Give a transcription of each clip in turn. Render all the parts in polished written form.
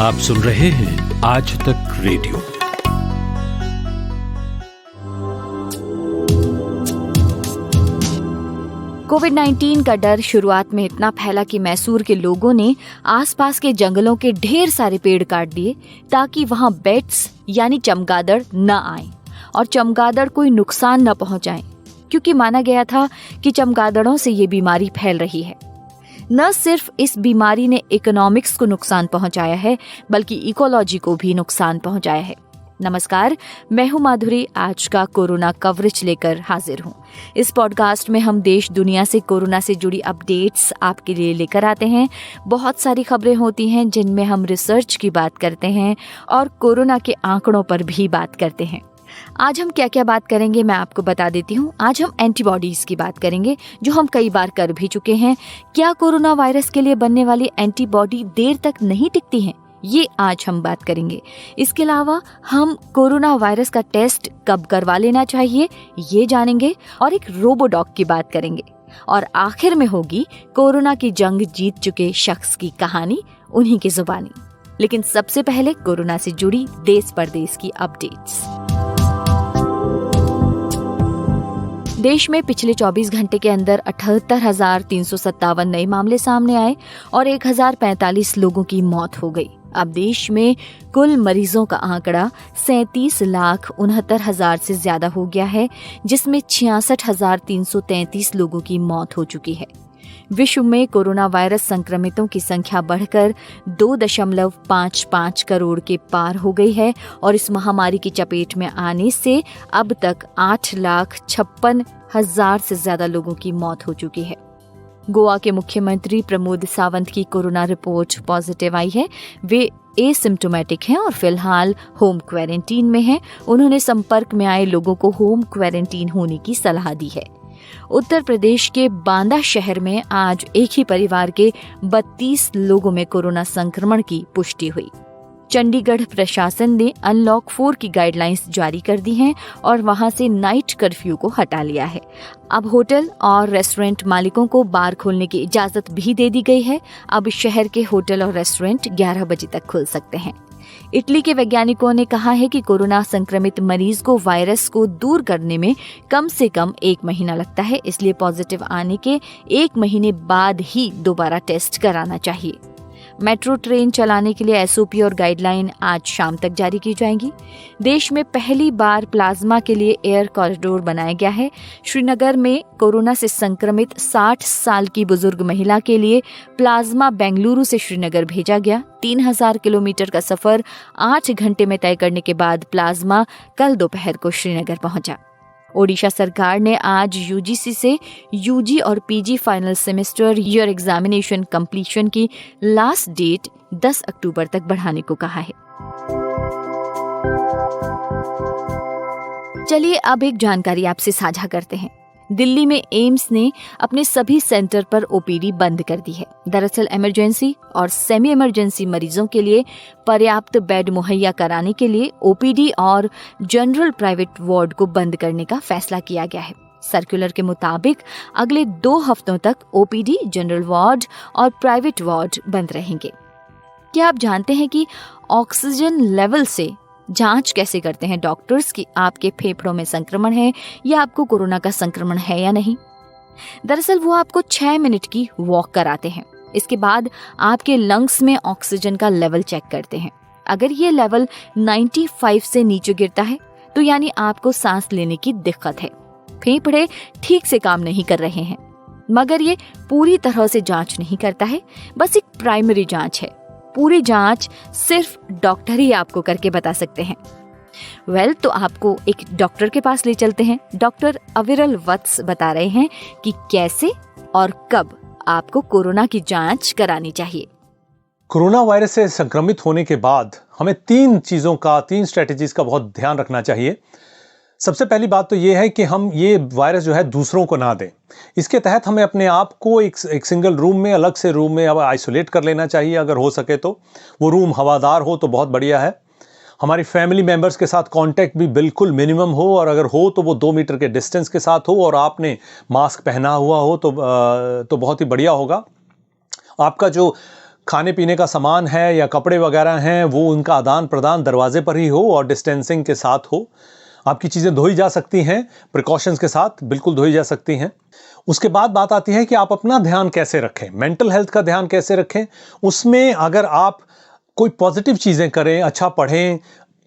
आप सुन रहे हैं आज तक रेडियो। कोविड-19 का डर शुरुआत में इतना फैला कि मैसूर के लोगों ने आसपास के जंगलों के ढेर सारे पेड़ काट दिए ताकि वहां बेट्स यानी चमगादड़ न आए और चमगादड़ कोई नुकसान न पहुंचाएं, क्योंकि माना गया था कि चमगादड़ों से ये बीमारी फैल रही है। न सिर्फ इस बीमारी ने इकोनॉमिक्स को नुकसान पहुंचाया है, बल्कि इकोलॉजी को भी नुकसान पहुंचाया है। नमस्कार, मैं हूं माधुरी, आज का कोरोना कवरेज लेकर हाजिर हूं। इस पॉडकास्ट में हम देश दुनिया से कोरोना से जुड़ी अपडेट्स आपके लिए लेकर आते हैं। बहुत सारी खबरें होती हैं जिनमें हम रिसर्च की बात करते हैं और कोरोना के आंकड़ों पर भी बात करते हैं। आज हम क्या क्या बात करेंगे मैं आपको बता देती हूँ। आज हम एंटीबॉडीज की बात करेंगे, जो हम कई बार कर भी चुके हैं। क्या कोरोना वायरस के लिए बनने वाली एंटीबॉडी देर तक नहीं टिकती हैं, ये आज हम बात करेंगे। इसके अलावा हम कोरोना वायरस का टेस्ट कब करवा लेना चाहिए ये जानेंगे और एक रोबोडॉग की बात करेंगे। और आखिर में होगी कोरोना की जंग जीत चुके शख्स की कहानी, उन्हीं की जुबानी। लेकिन सबसे पहले कोरोना से जुड़ी देश परदेश की अपडेट्स। देश में पिछले 24 घंटे के अंदर 78,357 नए मामले सामने आए और 1,045 लोगों की मौत हो गई। अब देश में कुल मरीजों का आंकड़ा 37,69,000 से ज्यादा हो गया है, जिसमें 66,333 लोगों की मौत हो चुकी है। विश्व में कोरोना वायरस संक्रमितों की संख्या बढ़कर 2.55 करोड़ के पार हो गई है और इस महामारी की चपेट में आने से अब तक 8,56,000 से ज्यादा लोगों की मौत हो चुकी है। गोवा के मुख्यमंत्री प्रमोद सावंत की कोरोना रिपोर्ट पॉजिटिव आई है। वे एसिम्प्टोमेटिक हैं और फिलहाल होम क्वारंटीन में हैं। उन्होंने संपर्क में आए लोगों को होम क्वारंटीन होने की सलाह दी है। उत्तर प्रदेश के बांदा शहर में आज एक ही परिवार के 32 लोगों में कोरोना संक्रमण की पुष्टि हुई। चंडीगढ़ प्रशासन ने अनलॉक 4 की गाइडलाइंस जारी कर दी हैं और वहां से नाइट कर्फ्यू को हटा लिया है। अब होटल और रेस्टोरेंट मालिकों को बार खोलने की इजाजत भी दे दी गई है। अब शहर के होटल और रेस्टोरेंट 11 बजे तक खुल सकते हैं। इटली के वैज्ञानिकों ने कहा है कि कोरोना संक्रमित मरीज को वायरस को दूर करने में कम से कम 1 महीना लगता है, इसलिए पॉजिटिव आने के 1 महीने बाद ही दोबारा टेस्ट कराना चाहिए। मेट्रो ट्रेन चलाने के लिए एसओपी और गाइडलाइन आज शाम तक जारी की जाएंगी। देश में पहली बार प्लाज्मा के लिए एयर कॉरिडोर बनाया गया है। श्रीनगर में कोरोना से संक्रमित 60 साल की बुजुर्ग महिला के लिए प्लाज्मा बेंगलुरु से श्रीनगर भेजा गया। 3000 किलोमीटर का सफर 8 घंटे में तय करने के बाद प्लाज्मा कल दोपहर को श्रीनगर पहुंचा। ओडिशा सरकार ने आज यूजीसी से यूजी और PG final semester year examination completion की लास्ट डेट 10 अक्टूबर तक बढ़ाने को कहा है। चलिए अब एक जानकारी आपसे साझा करते हैं। दिल्ली में एम्स ने अपने सभी सेंटर पर ओपीडी बंद कर दी है। दरअसल इमरजेंसी और सेमी इमरजेंसी मरीजों के लिए पर्याप्त बेड मुहैया कराने के लिए ओपीडी और जनरल प्राइवेट वार्ड को बंद करने का फैसला किया गया है। सर्कुलर के मुताबिक अगले 2 हफ्तों तक ओपीडी, जनरल वार्ड और प्राइवेट वार्ड बंद रहेंगे। क्या आप जानते हैं कि ऑक्सीजन लेवल से जांच कैसे करते हैं डॉक्टर्स कि आपके फेफड़ों में संक्रमण है या आपको कोरोना का संक्रमण है या नहीं? दरअसल वो आपको 6 मिनट की वॉक कराते हैं। इसके बाद आपके लंग्स में ऑक्सीजन का लेवल चेक करते हैं। अगर ये लेवल 95 से नीचे गिरता है तो यानी आपको सांस लेने की दिक्कत है, फेफड़े ठीक से काम नहीं कर रहे हैं। मगर ये पूरी तरह से जांच नहीं करता है, बस एक प्राइमरी जांच है। पूरी जांच सिर्फ डॉक्टर ही आपको करके बता सकते हैं। तो आपको एक डॉक्टर के पास ले चलते हैं। डॉक्टर अविरल वत्स बता रहे हैं कि कैसे और कब आपको कोरोना की जांच करानी चाहिए। कोरोना वायरस से संक्रमित होने के बाद हमें 3 स्ट्रेटेजीज का बहुत ध्यान रखना चाहिए। सबसे पहली बात तो ये है कि हम ये वायरस जो है दूसरों को ना दें। इसके तहत हमें अपने आप को एक सिंगल रूम में, अलग से रूम में अब आइसोलेट कर लेना चाहिए अगर हो सके तो। वो रूम हवादार हो तो बहुत बढ़िया है। हमारी फैमिली मेंबर्स के साथ कांटेक्ट भी बिल्कुल मिनिमम हो और अगर हो तो वो 2 मीटर के डिस्टेंस के साथ हो और आपने मास्क पहना हुआ हो तो बहुत ही बढ़िया होगा। आपका जो खाने पीने का सामान है या कपड़े वगैरह हैं, वो उनका आदान प्रदान दरवाजे पर ही हो और डिस्टेंसिंग के साथ हो। आपकी चीज़ें धोई जा सकती हैं, प्रिकॉशंस के साथ बिल्कुल धोई जा सकती हैं। उसके बाद बात आती है कि आप अपना ध्यान कैसे रखें, मेंटल हेल्थ का ध्यान कैसे रखें। उसमें अगर आप कोई पॉजिटिव चीज़ें करें, अच्छा पढ़ें,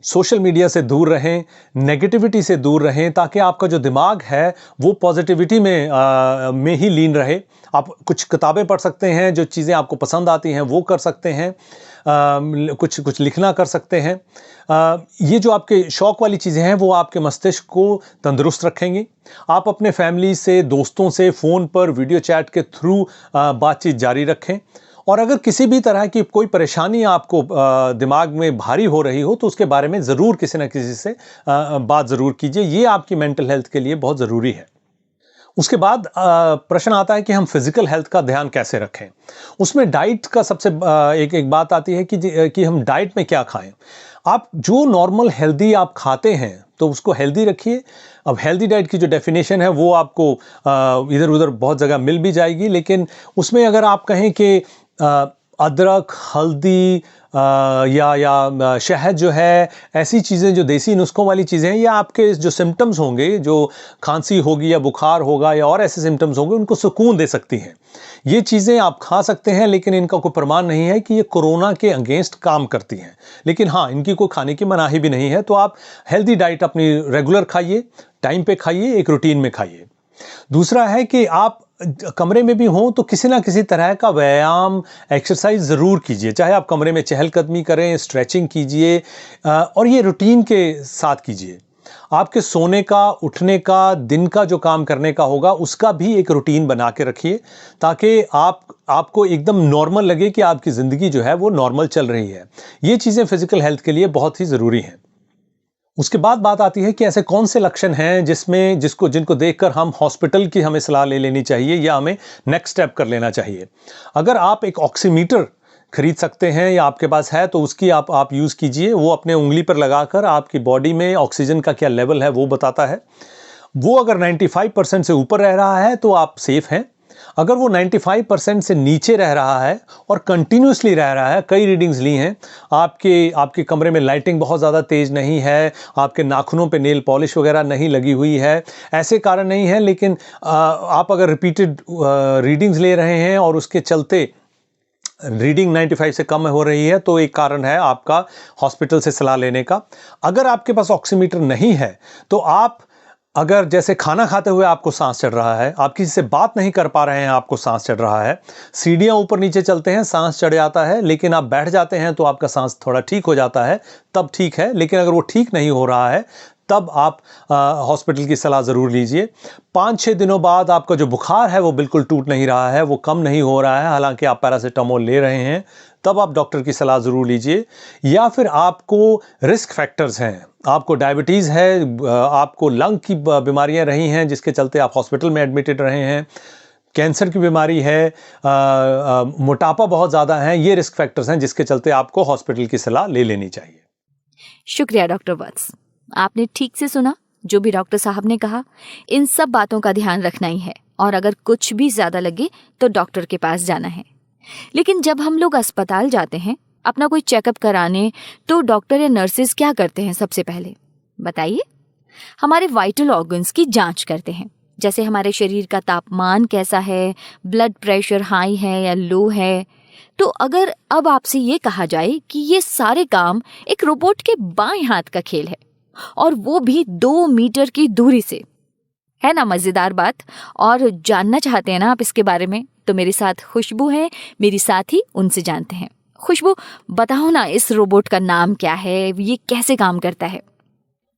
सोशल मीडिया से दूर रहें, नेगेटिविटी से दूर रहें, ताकि आपका जो दिमाग है वो पॉजिटिविटी में ही लीन रहे। आप कुछ किताबें पढ़ सकते हैं, जो चीज़ें आपको पसंद आती हैं वो कर सकते हैं, कुछ लिखना कर सकते हैं। ये जो आपके शौक वाली चीज़ें हैं वो आपके मस्तिष्क को तंदुरुस्त रखेंगी। आप अपने फैमिली से, दोस्तों से फ़ोन पर वीडियो चैट के थ्रू बातचीत जारी रखें। और अगर किसी भी तरह की कोई परेशानी आपको दिमाग में भारी हो रही हो तो उसके बारे में ज़रूर किसी न किसी से बात ज़रूर कीजिए। ये आपकी मेंटल हेल्थ के लिए बहुत ज़रूरी है। उसके बाद प्रश्न आता है कि हम फिजिकल हेल्थ का ध्यान कैसे रखें। उसमें डाइट का सबसे एक बात आती है कि हम डाइट में क्या खाएं। आप जो नॉर्मल हेल्दी आप खाते हैं तो उसको हेल्दी रखिए। अब हेल्दी डाइट की जो डेफिनेशन है वो आपको इधर उधर बहुत जगह मिल भी जाएगी, लेकिन उसमें अगर आप कहें कि अदरक, हल्दी या शहद जो है, ऐसी चीज़ें जो देसी नुस्खों वाली चीज़ें हैं, या आपके जो सिम्टम्स होंगे, जो खांसी होगी या बुखार होगा या और ऐसे सिम्टम्स होंगे, उनको सुकून दे सकती हैं। ये चीज़ें आप खा सकते हैं, लेकिन इनका कोई प्रमाण नहीं है कि ये कोरोना के अगेंस्ट काम करती हैं। लेकिन हाँ, इनकी कोई खाने की मनाही भी नहीं है। तो आप हेल्दी डाइट अपनी रेगुलर खाइए, टाइम पे खाइए, एक रूटीन में खाइए। दूसरा है कि आप कमरे में भी हों तो किसी ना किसी तरह का व्यायाम, एक्सरसाइज ज़रूर कीजिए। चाहे आप कमरे में चहलकदमी करें, स्ट्रेचिंग कीजिए, और ये रूटीन के साथ कीजिए। आपके सोने का, उठने का, दिन का जो काम करने का होगा उसका भी एक रूटीन बना के रखिए, ताकि आपको एकदम नॉर्मल लगे कि आपकी ज़िंदगी जो है वो नॉर्मल चल रही है। ये चीज़ें फिजिकल हेल्थ के लिए बहुत ही ज़रूरी हैं। उसके बाद बात आती है कि ऐसे कौन से लक्षण हैं जिनको देखकर हम हॉस्पिटल की हमें सलाह ले लेनी चाहिए या हमें नेक्स्ट स्टेप कर लेना चाहिए। अगर आप एक ऑक्सीमीटर खरीद सकते हैं या आपके पास है तो उसकी आप यूज़ कीजिए। वो अपने उंगली पर लगाकर आपकी बॉडी में ऑक्सीजन का क्या लेवल है वो बताता है। वो अगर 95% से ऊपर रह रहा है तो आप सेफ हैं। अगर वो 95% से नीचे रह रहा है और कंटिन्यूसली रह रहा है, कई रीडिंग्स ली हैं, आपके कमरे में लाइटिंग बहुत ज़्यादा तेज़ नहीं है, आपके नाखूनों पे नेल पॉलिश वगैरह नहीं लगी हुई है, ऐसे कारण नहीं है, लेकिन आप अगर रिपीटेड रीडिंग्स ले रहे हैं और उसके चलते रीडिंग 95 से कम हो रही है तो एक कारण है आपका हॉस्पिटल से सलाह लेने का। अगर आपके पास ऑक्सीमीटर नहीं है तो आप, अगर जैसे खाना खाते हुए आपको सांस चढ़ रहा है, आप किसी से बात नहीं कर पा रहे हैं, आपको सांस चढ़ रहा है, सीढ़ियाँ ऊपर नीचे चलते हैं सांस चढ़ जाता है, लेकिन आप बैठ जाते हैं तो आपका सांस थोड़ा ठीक हो जाता है, तब ठीक है। लेकिन अगर वो ठीक नहीं हो रहा है तब आप हॉस्पिटल की सलाह ज़रूर लीजिए। 5-6 दिनों बाद आपका जो बुखार है वो बिल्कुल टूट नहीं रहा है, वो कम नहीं हो रहा है, हालांकि आप पैरासीटामोल ले रहे हैं, तब आप डॉक्टर की सलाह ज़रूर लीजिए। या फिर आपको रिस्क फैक्टर्स हैं, आपको डायबिटीज़ है, आपको लंग की बीमारियां रही हैं जिसके चलते आप हॉस्पिटल में एडमिटेड रहे हैं, कैंसर की बीमारी है, मोटापा बहुत ज़्यादा है, ये रिस्क फैक्टर्स हैं जिसके चलते आपको हॉस्पिटल की सलाह ले लेनी चाहिए। शुक्रिया डॉक्टर वत्स, आपने ठीक से सुना जो भी डॉक्टर साहब ने कहा। इन सब बातों का ध्यान रखना ही है, और अगर कुछ भी ज्यादा लगे तो डॉक्टर के पास जाना है। लेकिन जब हम लोग अस्पताल जाते हैं अपना कोई चेकअप कराने, तो डॉक्टर या नर्सेज क्या करते हैं? सबसे पहले बताइए, हमारे वाइटल ऑर्गन्स की जांच करते हैं, जैसे हमारे शरीर का तापमान कैसा है, ब्लड प्रेशर हाई है या लो है। तो अगर अब आपसे ये कहा जाए कि ये सारे काम एक रोबोट के बाएं हाथ का खेल है, और वो भी 2 मीटर की दूरी से, है ना मजेदार बात? और जानना चाहते हैं ना आप इसके बारे में, तो मेरे साथ खुशबू है, मेरी साथी, उनसे जानते हैं। खुशबू, बताओ ना, इस रोबोट का नाम क्या है, ये कैसे काम करता है?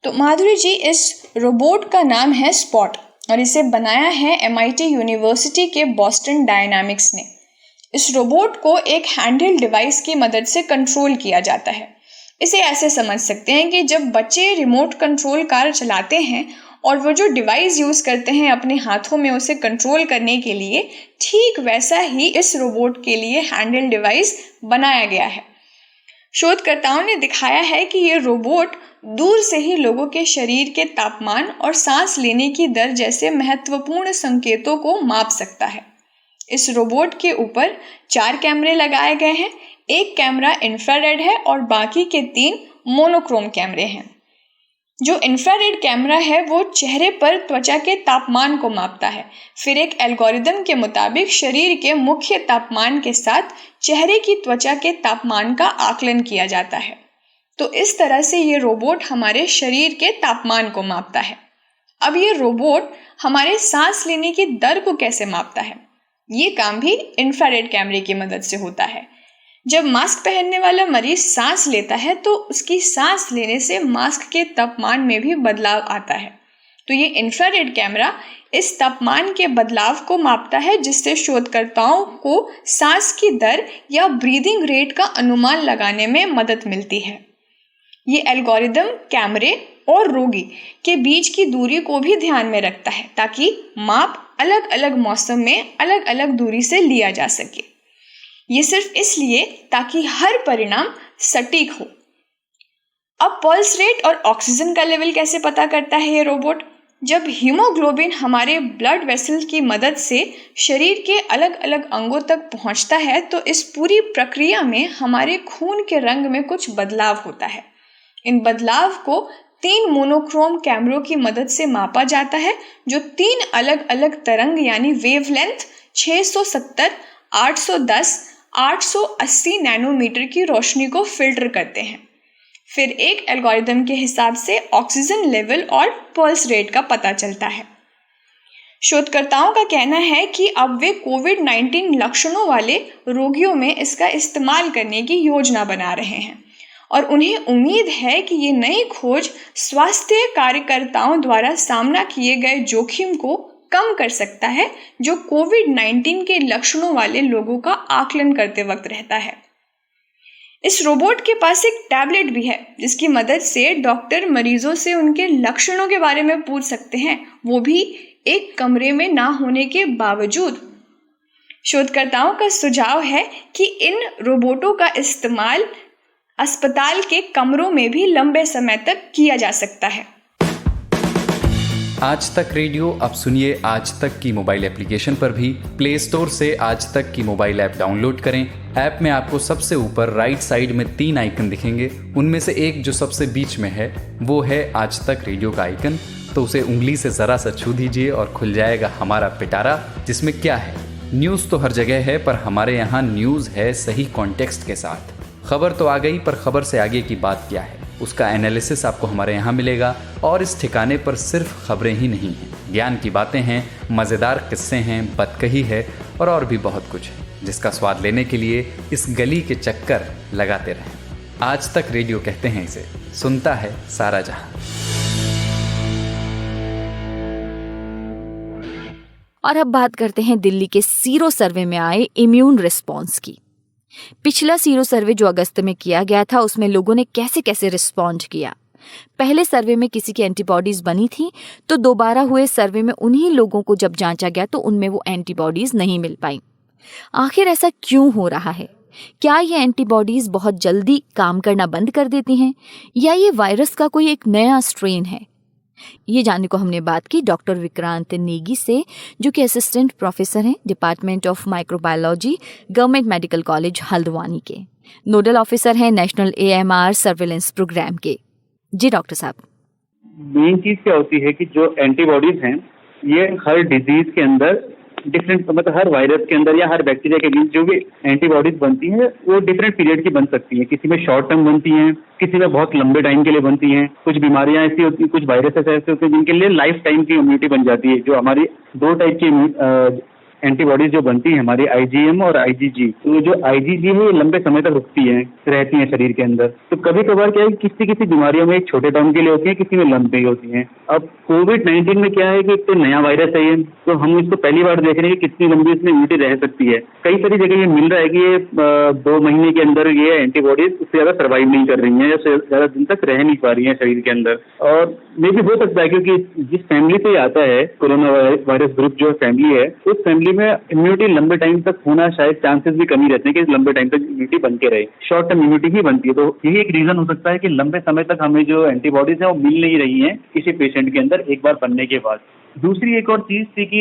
तो माधुरी जी, इस रोबोट का नाम है स्पॉट, और इसे बनाया है MIT यूनिवर्सिटी के बॉस्टन डायनामिक्स ने। इस रोबोट को एक हैंडहेल्ड डिवाइस की मदद से कंट्रोल किया जाता है। इसे ऐसे समझ सकते हैं कि जब बच्चे रिमोट कंट्रोल कार चलाते हैं और वो जो डिवाइस यूज़ करते हैं अपने हाथों में उसे कंट्रोल करने के लिए, ठीक वैसा ही इस रोबोट के लिए हैंडहेल्ड डिवाइस बनाया गया है। शोधकर्ताओं ने दिखाया है कि ये रोबोट दूर से ही लोगों के शरीर के तापमान और सांस लेने की दर जैसे महत्वपूर्ण संकेतों को माप सकता है। इस रोबोट के ऊपर 4 कैमरे लगाए गए हैं। एक कैमरा इंफ्रारेड है और बाकी के 3 मोनोक्रोम कैमरे हैं। जो इंफ्रारेड कैमरा है वो चेहरे पर त्वचा के तापमान को मापता है। फिर एक एल्गोरिदम के मुताबिक शरीर के मुख्य तापमान के साथ चेहरे की त्वचा के तापमान का आकलन किया जाता है। तो इस तरह से ये रोबोट हमारे शरीर के तापमान को मापता है। अब ये रोबोट हमारे सांस लेने की दर को कैसे मापता है? ये काम भी इंफ्रारेड कैमरे की मदद से होता है। जब मास्क पहनने वाला मरीज सांस लेता है तो उसकी सांस लेने से मास्क के तापमान में भी बदलाव आता है। तो ये इंफ्रारेड कैमरा इस तापमान के बदलाव को मापता है, जिससे शोधकर्ताओं को सांस की दर या ब्रीदिंग रेट का अनुमान लगाने में मदद मिलती है। ये एल्गोरिदम कैमरे और रोगी के बीच की दूरी को भी ध्यान में रखता है, ताकि माप अलग अलग मौसम में अलग अलग दूरी से लिया जा सके। ये सिर्फ इसलिए ताकि हर परिणाम सटीक हो। अब पल्स रेट और ऑक्सीजन का लेवल कैसे पता करता है ये रोबोट? जब हीमोग्लोबिन हमारे ब्लड वेसल की मदद से शरीर के अलग अलग अंगों तक पहुंचता है तो इस पूरी प्रक्रिया में हमारे खून के रंग में कुछ बदलाव होता है। इन बदलाव को 3 मोनोक्रोम कैमरों की मदद से मापा जाता है, जो 3 अलग अलग तरंग यानी वेवलेंथ 670, 810, 880 नैनोमीटर की रोशनी को फिल्टर करते हैं। फिर एक एल्गोरिदम के हिसाब से ऑक्सीजन लेवल और पल्स रेट का पता चलता है। शोधकर्ताओं का कहना है कि अब वे कोविड-19 लक्षणों वाले रोगियों में इसका इस्तेमाल करने की योजना बना रहे हैं और उन्हें उम्मीद है कि ये नई खोज स्वास्थ्य कार्यकर्ताओं द्वारा सामना किए गए जोखिम को कम कर सकता है, जो कोविड-19 के लक्षणों वाले लोगों का आकलन करते वक्त रहता है। इस रोबोट के पास एक टैबलेट भी है, जिसकी मदद से डॉक्टर मरीजों से उनके लक्षणों के बारे में पूछ सकते हैं, वो भी एक कमरे में ना होने के बावजूद। शोधकर्ताओं का सुझाव है कि इन रोबोटों का इस्तेमाल अस्पताल के कमरों में भी लंबे समय तक किया जा सकता है। आज तक रेडियो अब सुनिए आज तक की मोबाइल एप्लीकेशन पर भी। प्ले स्टोर से आज तक की मोबाइल ऐप डाउनलोड करें। ऐप में आपको सबसे ऊपर राइट साइड में 3 आइकन दिखेंगे। उनमें से एक जो सबसे बीच में है वो है आज तक रेडियो का आइकन। तो उसे उंगली से ज़रा सा छू दीजिए और खुल जाएगा हमारा पिटारा, जिसमें क्या है, न्यूज़ तो हर जगह है, पर हमारे यहाँ न्यूज़ है सही कॉन्टेक्स्ट के साथ। खबर तो आ गई, पर खबर से आगे की बात क्या है, उसका एनालिसिस आपको हमारे यहाँ मिलेगा। और इस ठिकाने पर सिर्फ खबरें ही नहीं हैं, ज्ञान की बातें हैं, मज़ेदार किस्से हैं, बतकही है और भी बहुत कुछ है, जिसका स्वाद लेने के लिए इस गली के चक्कर लगाते रहें। आज तक रेडियो कहते हैं इसे, सुनता है सारा जहां। और अब बात करते हैं दिल्ली के सीरो सर्वे में आए इम्यून रिस्पॉन्स की। पिछला सीरो सर्वे जो अगस्त में किया गया था, उसमें लोगों ने कैसे कैसे रिस्पॉन्ड किया। पहले सर्वे में किसी की एंटीबॉडीज बनी थी, तो दोबारा हुए सर्वे में उन्हीं लोगों को जब जांचा गया तो उनमें वो एंटीबॉडीज नहीं मिल पाई। आखिर ऐसा क्यों हो रहा है? क्या ये एंटीबॉडीज बहुत जल्दी काम करना बंद कर देती हैं, या ये वायरस का कोई एक नया स्ट्रेन है? ये जानने को हमने बात की डॉक्टर विक्रांत नेगी से, जो कि असिस्टेंट प्रोफेसर हैं department of microbiology, government medical college Haldwani के, नोडल ऑफिसर हैं नेशनल AMR सर्विलेंस प्रोग्राम के। जी डॉक्टर साहब। मेन चीज क्या होती है कि जो एंटीबॉडीज हैं ये हर डिजीज के अंदर डिफरेंट, मतलब हर वायरस के अंदर या हर बैक्टीरिया के बीच जो भी एंटीबॉडीज बनती हैं वो डिफरेंट पीरियड की बन सकती हैं। किसी में शॉर्ट टर्म बनती हैं, किसी में बहुत लंबे टाइम के लिए बनती हैं। कुछ बीमारियां ऐसी होती हैं, कुछ वायरसेस ऐसे होते हैं जिनके लिए लाइफ टाइम की इम्यूनिटी बन जाती है। जो हमारी 2 टाइप की एंटीबॉडीज जो बनती है हमारी, IgM और IgG। तो जो IgG है ये लंबे समय तक रुकती है, रहती है शरीर के अंदर। तो कभी कभार क्या है, किसी बीमारियों में एक छोटे टर्म के लिए होती है, किसी में लंबी होती है। अब कोविड-19 में क्या है कि एक तो नया वायरस है ये, तो हम इसको पहली बार देख रहे हैं कि कितनी लंबी इसमें इम्यूनिटी रह सकती है। कई सारी जगह ये मिल रहा है कि ये 2 महीने के अंदर ये एंटीबॉडीज उससे ज्यादा सर्वाइव नहीं कर रही है या ज्यादा दिन तक रह नहीं पा रही है शरीर के अंदर। और मे भी हो सकता है क्योंकि जिस फैमिली से आता है कोरोना वायरस ग्रुप, जो फैमिली है, उस फैमिली में इम्यूनिटी लंबे टाइम तक होना शायद चांसेस भी कम ही रहते हैं कि लंबे टाइम तक इम्यूनिटी बन के रहे। शॉर्ट टर्म इम्यूनिटी ही बनती है। तो यही एक रीजन हो सकता है कि लंबे समय तक हमें जो एंटीबॉडीज है वो मिल नहीं रही है किसी पेशेंट के अंदर एक बार बनने के बाद। दूसरी एक और चीज थी कि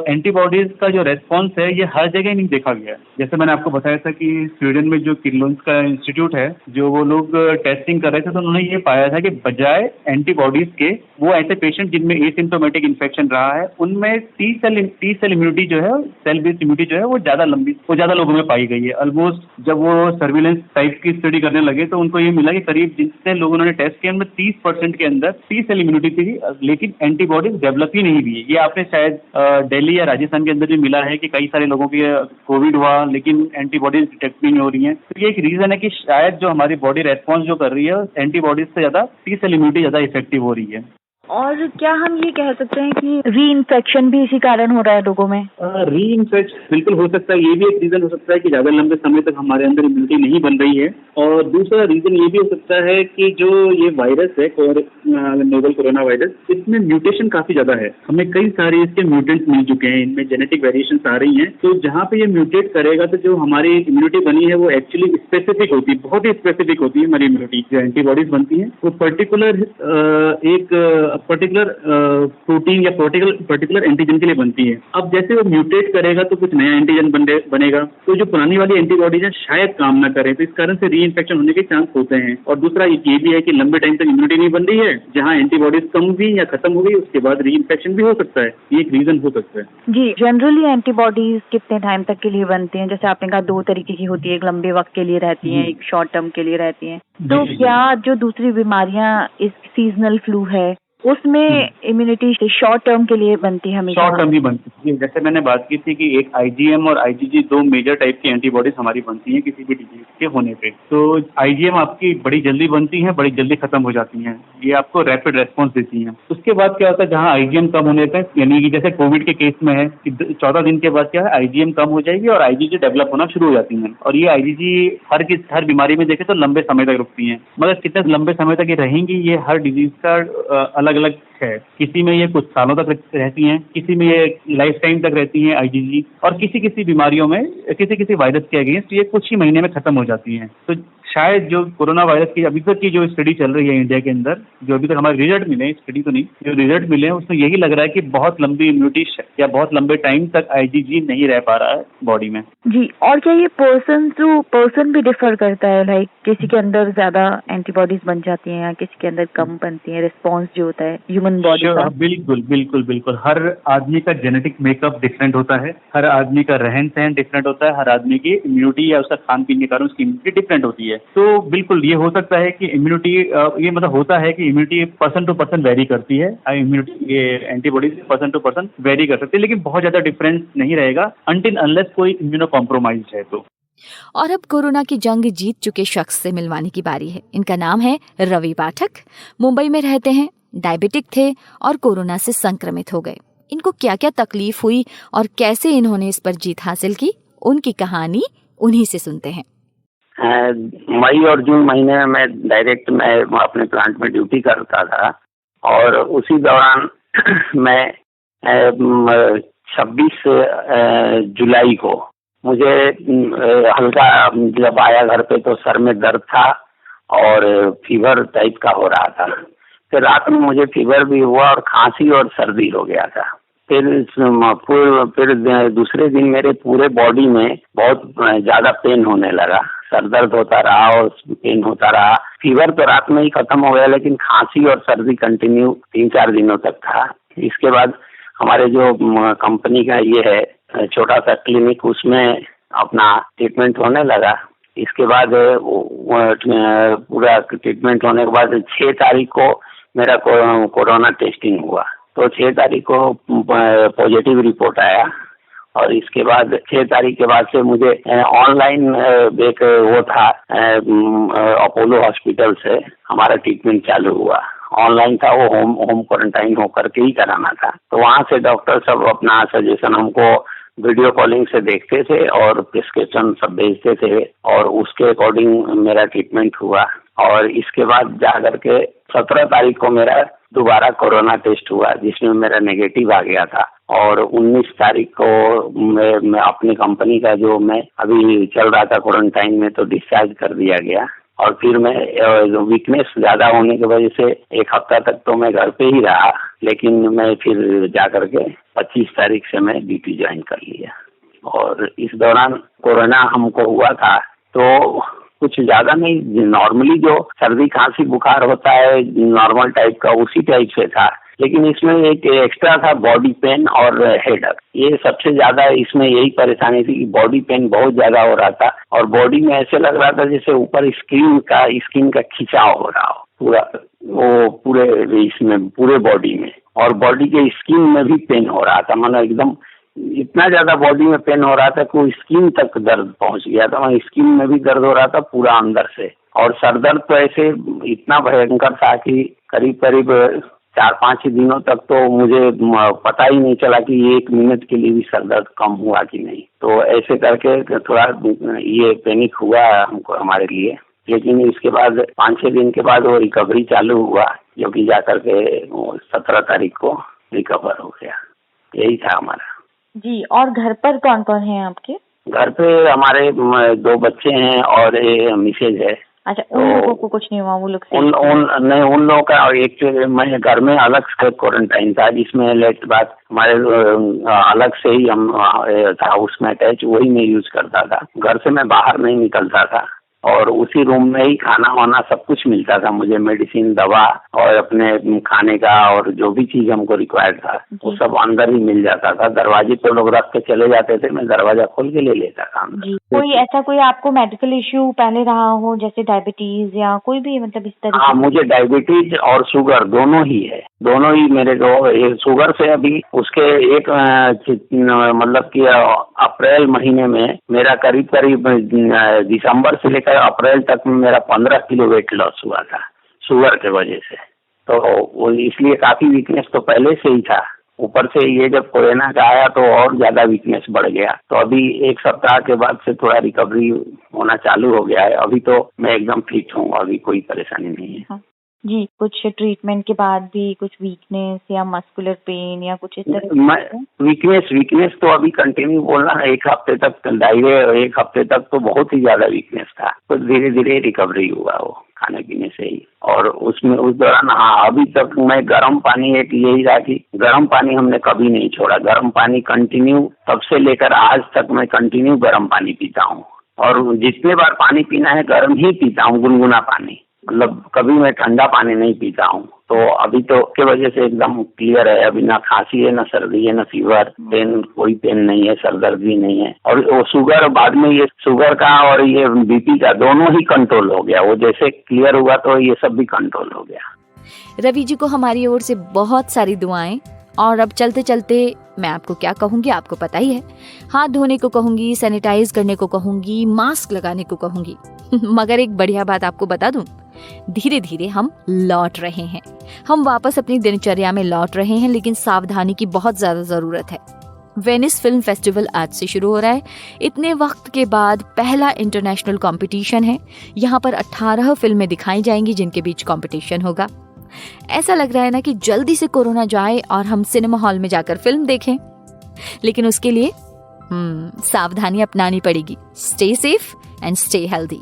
एंटीबॉडीज का जो रेस्पॉन्स है ये हर जगह नहीं देखा गया। जैसे मैंने आपको बताया था कि स्वीडन में जो किर्लोस्कर का इंस्टीट्यूट है, जो वो लोग टेस्टिंग कर रहे थे, तो उन्होंने ये पाया था कि बजाय एंटीबॉडीज के वो ऐसे पेशेंट जिनमें एसिम्प्टोमेटिक इन्फेक्शन रहा है, उनमें टी सेल इम्यूनिटी जो है, सेल बेस्ड इम्यूनिटी जो है वो ज्यादा लोगों में पाई गई है। ऑलमोस्ट जब वो सर्विलेंस टाइप की स्टडी करने लगे तो उनको ये मिला कि करीब जितने लोग उन्होंने टेस्ट किए उनमें 30% के अंदर टी सेल इम्यूनिटी थी, लेकिन एंटीबॉडीज डेवलप ही नहीं हुई। ये आपने शायद दिल्ली या राजस्थान के अंदर भी मिला है कि कई सारे लोगों की कोविड हुआ लेकिन एंटीबॉडीज डिटेक्ट भी नहीं हो रही है। तो ये एक रीजन है कि शायद जो हमारी बॉडी रेस्पॉन्स जो कर रही है एंटीबॉडीज से ज्यादा टी सेल इम्यूनिटी ज्यादा इफेक्टिव हो रही है। और क्या हम ये कह सकते हैं कि री इन्फेक्शन भी इसी कारण हो रहा है लोगों में? री इन्फेक्शन बिल्कुल हो सकता है, ये भी एक रीजन हो सकता है कि ज्यादा लंबे समय तक हमारे अंदर इम्यूनिटी नहीं बन रही है। और दूसरा रीजन ये भी हो सकता है कि जो ये वायरस है नोवेल कोरोना वायरस, इसमें म्यूटेशन काफी ज्यादा है। हमें कई सारे इसके म्यूटेंट्स मिल चुके हैं, इनमें जेनेटिक वेरिएशन आ रही हैं। तो जहाँ पे ये म्यूटेट करेगा तो जो हमारी इम्यूनिटी बनी है वो एक्चुअली स्पेसिफिक होती है, बहुत ही स्पेसिफिक होती है हमारी इम्यूनिटी। जो एंटीबॉडीज बनती है वो पर्टिकुलर प्रोटीन या पर्टिकुलर एंटीजन के लिए बनती है। अब जैसे वो म्यूटेट करेगा तो कुछ नया एंटीजन बनेगा, तो जो पुरानी वाली एंटीबॉडीज है शायद काम ना करें, तो इस कारण से री इन्फेक्शन होने के चांस होते हैं। और दूसरा ये भी है कि लंबे टाइम तक इम्यूनिटी नहीं बन रही है, जहाँ एंटीबॉडीज कम हुई या खत्म हो गई उसके बाद री इन्फेक्शन भी हो सकता है। ये एक रीजन हो सकता है। जी, जनरली एंटीबॉडीज कितने टाइम तक के लिए बनती हैं? जैसे आपने कहा 2 तरीके की होती है, एक लंबे वक्त के लिए रहती है, एक शॉर्ट टर्म के लिए रहती है। तो क्या जो दूसरी बीमारियां इस सीजनल फ्लू है उसमें इम्यूनिटी शॉर्ट टर्म के लिए बनती है? हमेशा शॉर्ट टर्म ही बनती है। जैसे मैंने बात की थी कि एक आईजीएम और आईजीजी 2 मेजर टाइप की एंटीबॉडीज हमारी बनती हैं किसी भी डिजीज के होने पे। तो आईजीएम आपकी बड़ी जल्दी बनती है, बड़ी जल्दी खत्म हो जाती हैं, ये आपको रैपिड रेस्पॉन्स देती हैं। उसके बाद क्या होता है, जहाँ आईजीएम कम होने पे, यानी कि जैसे कोविड के केस में है कि 14 दिन के बाद क्या है, आईजीएम कम हो जाएगी और आईजीजी डेवलप होना शुरू हो जाती है। और ये आईजीजी हर बीमारी में देखे तो लंबे समय तक रुकती है, मगर कितने लंबे समय तक ये रहेंगी ये हर डिजीज का अलग अलग है। किसी में ये कुछ सालों तक रहती हैं, किसी में ये लाइफ टाइम तक रहती हैं आईजीजी, और किसी बीमारियों में किसी वायरस के अगेंस्ट ये कुछ ही महीने में खत्म हो जाती हैं। तो शायद जो कोरोना वायरस की अभी तक की जो स्टडी चल रही है इंडिया के अंदर, जो अभी तक हमारे रिजल्ट मिले, स्टडी तो नहीं, जो रिजल्ट मिले हैं उसमें यही लग रहा है कि बहुत लंबी इम्यूनिटी या बहुत लंबे टाइम तक आईजीजी नहीं रह पा रहा है बॉडी में। जी, और क्या ये पर्सन टू पर्सन भी डिफर करता है? लाइक किसी के अंदर ज्यादा एंटीबॉडीज बन जाती हैं या किसी के अंदर कम बनती है, रिस्पॉन्स जो होता है ह्यूमन बॉडी का? बिल्कुल हर आदमी का जेनेटिक मेकअप डिफरेंट होता है, हर आदमी का रहन सहन डिफरेंट होता है, हर आदमी की इम्यूनिटी या उसका खान पीन के कारण उसकी इम्यूनिटी डिफरेंट होती है। तो बिल्कुल ये हो सकता है कि इम्यूनिटी ये मतलब होता है कि immunity person to person vary करती है, इम्यूनिटी ये antibodies person to person vary कर सकती है, लेकिन बहुत ज्यादा डिफरेंस नहीं रहेगा अनटिल अनलेस कोई इम्यूनो कॉम्प्रोमाइज्ड है तो। और अब कोरोना की जंग जीत चुके शख्स से मिलवाने की बारी है। इनका नाम है रवि पाठक। मुंबई में रहते हैं, डायबिटिक थे और कोरोना से संक्रमित हो गए। इनको क्या क्या तकलीफ हुई और कैसे इन्होंने इस पर जीत हासिल की, उनकी कहानी उन्हीं से सुनते हैं। मई और जून महीने में मैं अपने प्लांट में ड्यूटी करता था और उसी दौरान मैं 26 जुलाई को मुझे हल्का जब आया घर पे तो सर में दर्द था और फीवर टाइप का हो रहा था। फिर रात में मुझे फीवर भी हुआ और खांसी और सर्दी हो गया था। फिर दूसरे दिन मेरे पूरे बॉडी में बहुत ज्यादा पेन होने लगा, सर दर्द होता रहा और पेन होता रहा। फीवर तो रात में ही खत्म हो गया, लेकिन खांसी और सर्दी कंटिन्यू 3-4 दिनों तक था। इसके बाद हमारे जो कंपनी का ये है छोटा सा क्लिनिक, उसमें अपना ट्रीटमेंट होने लगा। इसके बाद पूरा ट्रीटमेंट होने के बाद 6 तारीख को मेरा कोरोना टेस्टिंग हुआ, तो 6 तारीख को पॉजिटिव रिपोर्ट आया। और इसके बाद 6 तारीख के बाद से मुझे ऑनलाइन एक वो था, अपोलो हॉस्पिटल से हमारा ट्रीटमेंट चालू हुआ। ऑनलाइन था वो, होम क्वारंटाइन होकर के ही कराना था। तो वहाँ से डॉक्टर सब अपना सजेशन हमको वीडियो कॉलिंग से देखते थे और प्रिस्क्रिप्शन सब भेजते थे और उसके अकॉर्डिंग मेरा ट्रीटमेंट हुआ। और इसके बाद जा करके 17 तारीख को मेरा दोबारा कोरोना टेस्ट हुआ, जिसमें मेरा नेगेटिव आ गया था। और 19 तारीख को मैं अपनी कंपनी का जो मैं अभी चल रहा था क्वारंटाइन में, तो डिस्चार्ज कर दिया गया। और फिर मैं वीकनेस ज्यादा होने की वजह से एक हफ्ता तक तो मैं घर पे ही रहा, लेकिन मैं फिर जा करके 25 तारीख से मैं ड्यूटी ज्वाइन कर लिया। और इस दौरान कोरोना हमको हुआ था तो कुछ ज्यादा नहीं, नॉर्मली जो सर्दी खांसी बुखार होता है नॉर्मल टाइप का उसी टाइप से था, लेकिन इसमें एक एक्स्ट्रा था बॉडी पेन और हेडेक। ये सबसे ज्यादा इसमें यही परेशानी थी कि बॉडी पेन बहुत ज्यादा हो रहा था और बॉडी में ऐसे लग रहा था जैसे ऊपर स्किन का खिंचाव हो रहा हो पूरा, वो पूरे इसमें पूरे बॉडी में, और बॉडी के स्किन में भी पेन हो रहा था। मतलब एकदम इतना ज्यादा बॉडी में पेन हो रहा था कि स्किन तक दर्द पहुंच गया था, वहाँ स्किन में भी दर्द हो रहा था पूरा अंदर से। और सर दर्द तो ऐसे इतना भयंकर था कि करीब करीब 4-5 दिनों तक तो मुझे पता ही नहीं चला कि 1 मिनट के लिए भी सर दर्द कम हुआ कि नहीं। तो ऐसे करके थोड़ा ये पैनिक हुआ हमको, हमारे लिए। लेकिन इसके बाद 5-6 दिन के बाद वो रिकवरी चालू हुआ, जो कि जा करके 17 तारीख को रिकवर हो गया। यही था हमारा। जी, और घर पर कौन कौन है आपके? घर पे हमारे 2 बच्चे हैं और मिसेज है। अच्छा, उन लोगों को कुछ नहीं हुआ? वो लोग उन लोगों का एक्चुअली मैं घर में अलग से क्वारंटाइन था, जिसमें लेट बात हमारे अलग से ही हम था उसमें अटैच, वही मैं यूज करता था। घर से मैं बाहर नहीं निकलता था और उसी रूम में ही खाना वाना सब कुछ मिलता था मुझे, मेडिसिन, दवा और अपने खाने का और जो भी चीज हमको रिक्वायर्ड था वो सब अंदर ही मिल जाता था। दरवाजे पे लोग रख के चले जाते थे, मैं दरवाजा खोल के ले लेता था। कोई आपको मेडिकल इश्यू पहले रहा हो, जैसे डायबिटीज या कोई भी, मतलब इस तरह? हाँ, मुझे डायबिटीज और शुगर दोनों ही है, दोनों ही मेरे को। शुगर से अभी उसके एक मतलब कि अप्रैल महीने में मेरा करीब दिसंबर से लेकर अप्रैल तक में मेरा 15 किलो वेट लॉस हुआ था शुगर के वजह से। तो वो इसलिए काफी वीकनेस तो पहले से ही था, ऊपर से ये जब कोरोना का आया तो और ज्यादा वीकनेस बढ़ गया। तो अभी 1 सप्ताह के बाद से थोड़ा रिकवरी होना चालू हो गया है। अभी तो मैं एकदम फिट हूँ, अभी कोई परेशानी नहीं है। हाँ जी, कुछ ट्रीटमेंट के बाद भी कुछ वीकनेस या मस्कुलर पेन या कुछ इस तरह? वीकनेस तो अभी कंटिन्यू बोलना है, 1 हफ्ते तक 1 हफ्ते तक तो बहुत ही ज्यादा वीकनेस था। तो धीरे धीरे रिकवरी हुआ वो खाने पीने से ही। और उसमें उस दौरान हाँ, अभी तक मैं गर्म पानी, एक यही रहा कि गर्म पानी हमने कभी नहीं छोड़ा। गर्म पानी कंटिन्यू तब से लेकर आज तक मैं कंटिन्यू गर्म पानी पीता हूँ, और जितने बार पानी पीना है गर्म ही पीता हूँ, गुनगुना पानी। मतलब कभी मैं ठंडा पानी नहीं पीता हूँ। तो अभी तो के वजह से एकदम क्लियर है, अभी ना खांसी है, ना सर्दी है, ना फीवर, कोई पेन नहीं है, सर दर्द भी नहीं है। और वो शुगर बाद में, ये शुगर का और ये बीपी का दोनों ही कंट्रोल हो गया। वो जैसे क्लियर हुआ तो ये सब भी कंट्रोल हो गया। रवि जी को हमारी ओर से बहुत सारी दुआएं। और अब चलते चलते मैं आपको क्या कहूंगी, आपको पता ही है। हाथ धोने को कहूंगी, सैनिटाइज करने को कहूंगी, मास्क लगाने को कहूंगी। मगर एक बढ़िया बात आपको बता दूं, धीरे धीरे हम लौट रहे हैं, हम वापस अपनी दिनचर्या में लौट रहे हैं, लेकिन सावधानी की बहुत ज्यादा जरूरत है। वेनिस फिल्म फेस्टिवल आज से शुरू हो रहा है। इतने वक्त के बाद पहला इंटरनेशनल कंपटीशन है। यहाँ पर 18 फिल्में दिखाई जाएंगी जिनके बीच कंपटीशन होगा। ऐसा लग रहा है ना कि जल्दी से कोरोना जाए और हम सिनेमा हॉल में जाकर फिल्म देखें, लेकिन उसके लिए सावधानी अपनानी पड़ेगी। Stay safe and stay healthy.